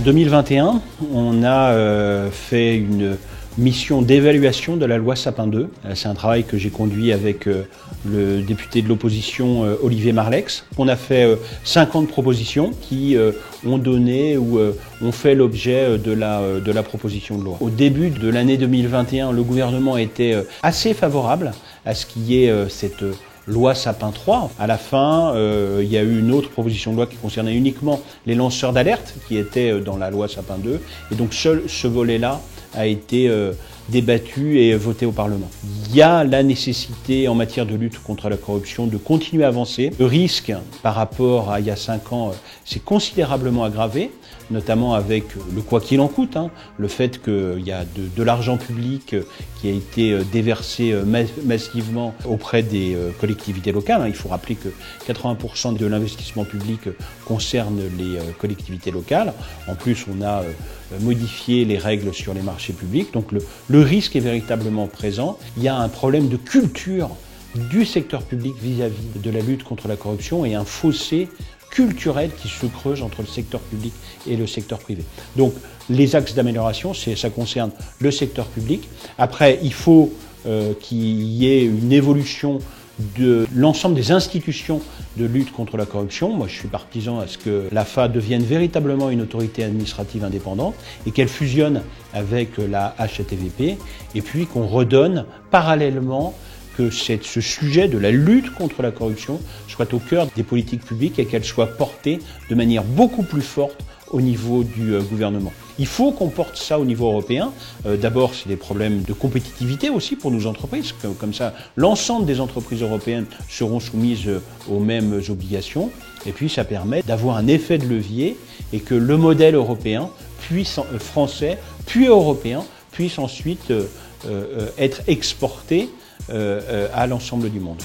2021, on a fait une mission d'évaluation de la loi Sapin II. C'est un travail que j'ai conduit avec le député de l'opposition Olivier Marleix. On a fait 50 propositions qui ont donné ou ont fait l'objet de la proposition de loi. Au début de l'année 2021, le gouvernement était assez favorable à ce qu'il y ait cette loi Sapin 3. À la fin, il y a eu une autre proposition de loi qui concernait uniquement les lanceurs d'alerte qui étaient dans la loi Sapin 2. Et donc seul ce volet-là a été débattu et voté au Parlement. Il y a la nécessité en matière de lutte contre la corruption de continuer à avancer. Le risque par rapport à il y a 5 ans s'est considérablement aggravé, notamment avec le quoi qu'il en coûte, le fait qu'il y a de l'argent public qui a été déversé massivement auprès des collectivités locales. Il faut rappeler que 80% de l'investissement public concerne les collectivités locales. En plus, on a modifié les règles sur les marchés publics. Donc le risque est véritablement présent. Il y a un problème de culture du secteur public vis-à-vis de la lutte contre la corruption et un fossé culturel qui se creuse entre le secteur public et le secteur privé. Donc les axes d'amélioration, ça concerne le secteur public. Après, il faut qu'il y ait une évolution de l'ensemble des institutions de lutte contre la corruption. Moi, je suis partisan à ce que l'AFA devienne véritablement une autorité administrative indépendante et qu'elle fusionne avec la HATVP et puis qu'on redonne parallèlement que ce sujet de la lutte contre la corruption soit au cœur des politiques publiques et qu'elle soit portée de manière beaucoup plus forte au niveau du gouvernement. Il faut qu'on porte ça au niveau européen. D'abord, c'est des problèmes de compétitivité aussi pour nos entreprises. Comme ça, l'ensemble des entreprises européennes seront soumises aux mêmes obligations. Et puis, ça permet d'avoir un effet de levier et que le modèle européen, puis français, puis européen, puisse ensuite être exporté à l'ensemble du monde.